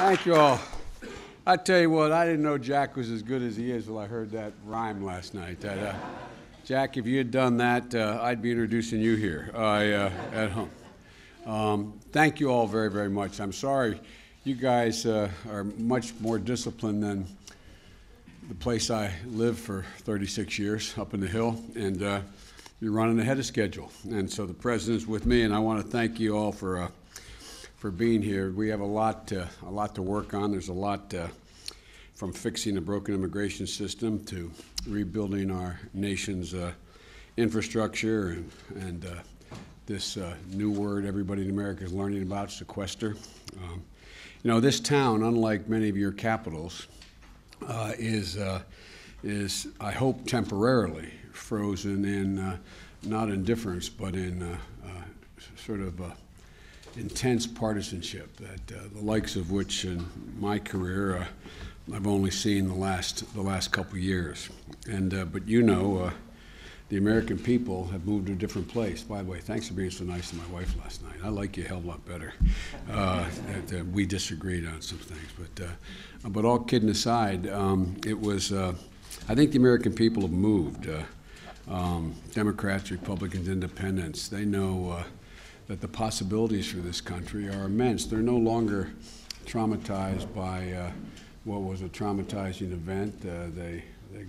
Thank you all. I tell you what, I didn't know Jack was as good as he is until I heard that rhyme last night. Jack, if you had done that, I'd be introducing you here at home. Thank you all very, very much. I'm sorry you guys are much more disciplined than the place I lived for 36 years up in the Hill, and you're running ahead of schedule. And so the President's with me, and I want to thank you all for being here. We have a lot to work on. There's a lot from fixing a broken immigration system to rebuilding our nation's infrastructure and this new word everybody in America is learning about, sequester. You know, this town, unlike many of your capitals, is I hope temporarily frozen in not indifference, but in sort of intense partisanship that the likes of which in my career I've only seen the last couple of years. And but you know, the American people have moved to a different place. By the way, thanks for being so nice to my wife last night. I like you a hell of a lot better. We disagreed on some things, but all kidding aside, it was. I think the American people have moved. Democrats, Republicans, Independents. They know that the possibilities for this country are immense. They're no longer traumatized by what was a traumatizing event, the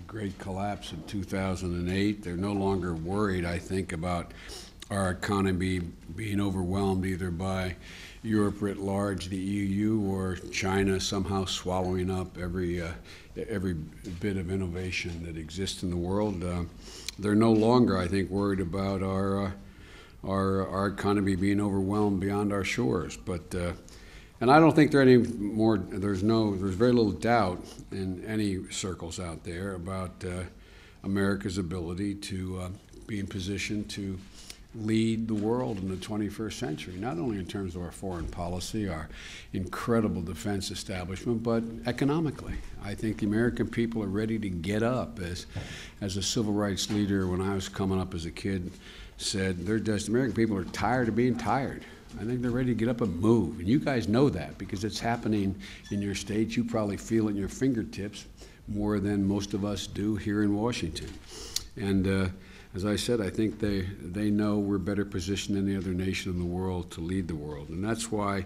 great collapse of 2008. They're no longer worried, I think, about our economy being overwhelmed either by Europe writ large, the EU, or China somehow swallowing up every bit of innovation that exists in the world. They're no longer, I think, worried about our economy being overwhelmed beyond our shores. But and I don't think there's very little doubt in any circles out there about America's ability to be in position to lead the world in the 21st century, not only in terms of our foreign policy, our incredible defense establishment, but economically. I think the American people are ready to get up. As a civil rights leader when I was coming up as a kid said, the American people are tired of being tired. I think they're ready to get up and move. And you guys know that because it's happening in your states. You probably feel it in your fingertips more than most of us do here in Washington. And as I said, I think they know we're better positioned than any other nation in the world to lead the world. And that's why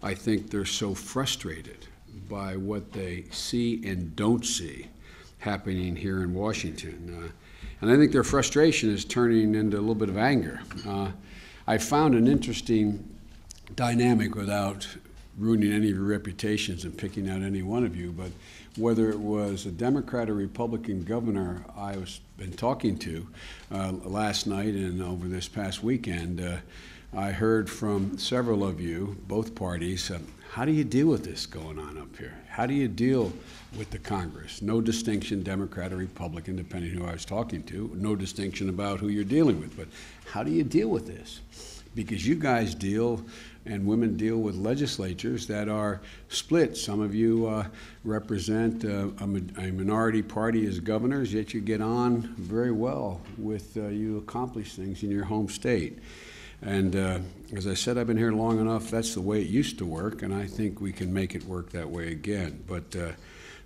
I think they're so frustrated by what they see and don't see happening here in Washington. And I think their frustration is turning into a little bit of anger. I found an interesting dynamic without ruining any of your reputations and picking out any one of you, but whether it was a Democrat or Republican governor I was been talking to last night and over this past weekend, I heard from several of you, both parties, how do you deal with this going on up here? How do you deal with the Congress? No distinction, Democrat or Republican, depending who I was talking to. No distinction about who you're dealing with. But how do you deal with this? Because you guys deal, and women deal with legislatures that are split. Some of you represent a minority party as governors, yet you get on very well with, you accomplish things in your home state. And as I said, I've been here long enough, that's the way it used to work, and I think we can make it work that way again. But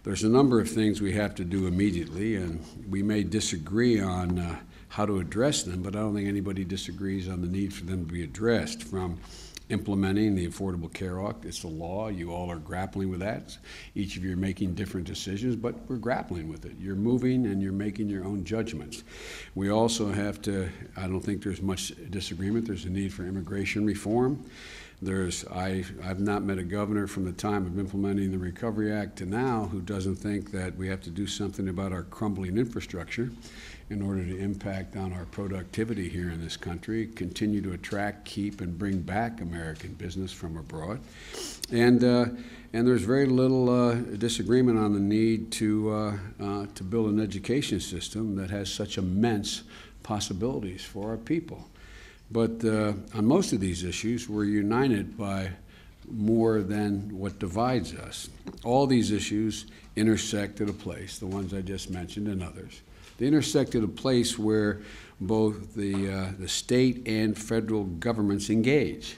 there's a number of things we have to do immediately, and we may disagree on how to address them, but I don't think anybody disagrees on the need for them to be addressed. From implementing the Affordable Care Act, it's the law, you all are grappling with that. Each of you are making different decisions, but we're grappling with it. You're moving and you're making your own judgments. We also have to, I don't think there's much disagreement, there's a need for immigration reform. I've not met a governor from the time of implementing the Recovery Act to now who doesn't think that we have to do something about our crumbling infrastructure in order to impact on our productivity here in this country, continue to attract, keep, and bring back American business from abroad. And there's very little disagreement on the need to build an education system that has such immense possibilities for our people. But on most of these issues, we're united by more than what divides us. All these issues intersect at a place, the ones I just mentioned and others. They intersect at a place where both the state and federal governments engage.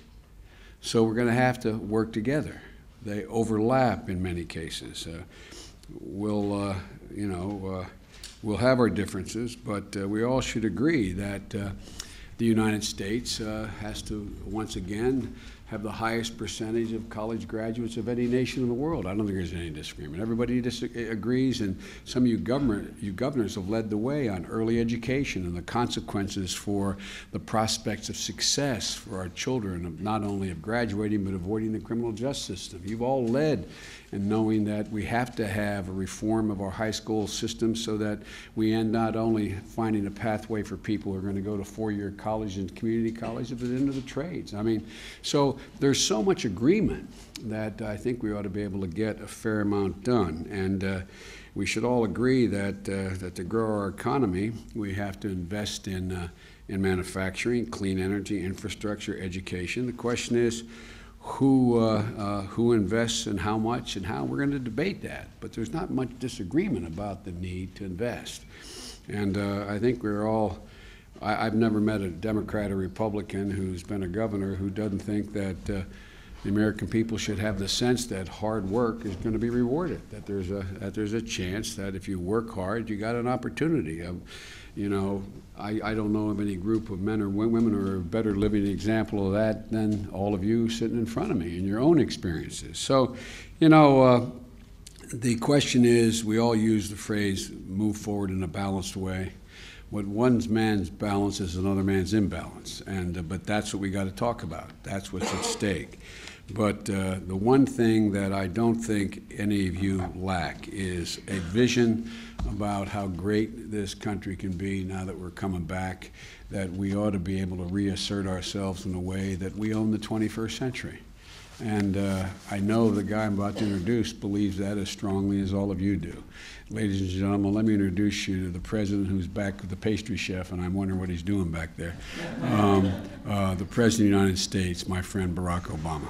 So we're going to have to work together. They overlap in many cases. We'll have our differences, but we all should agree that the United States has to, once again, have the highest percentage of college graduates of any nation in the world. I don't think there's any disagreement. Everybody agrees, and some of you governors have led the way on early education and the consequences for the prospects of success for our children, of not only of graduating, but avoiding the criminal justice system. You've all led in knowing that we have to have a reform of our high school system so that we end not only finding a pathway for people who are going to go to four-year college and community college, but into the trades. I mean, so there's so much agreement that I think we ought to be able to get a fair amount done. And we should all agree that to grow our economy, we have to invest in manufacturing, clean energy, infrastructure, education. The question is, who invests and how much and how. We're going to debate that, but there's not much disagreement about the need to invest. And I think we're all, I've never met a Democrat or Republican who's been a governor who doesn't think that the American people should have the sense that hard work is going to be rewarded, that there's a chance that if you work hard, you got an opportunity. You know, I don't know of any group of men or women who are a better living example of that than all of you sitting in front of me in your own experiences. So, you know, the question is, we all use the phrase, move forward in a balanced way. What one man's balance is another man's imbalance, and but that's what we got to talk about. That's what's at stake. But the one thing that I don't think any of you lack is a vision about how great this country can be now that we're coming back, that we ought to be able to reassert ourselves in a way that we own the 21st century. And I know the guy I'm about to introduce believes that as strongly as all of you do. Ladies and gentlemen, let me introduce you to the president who's back with the pastry chef, and I'm wondering what he's doing back there. The President of the United States, my friend Barack Obama.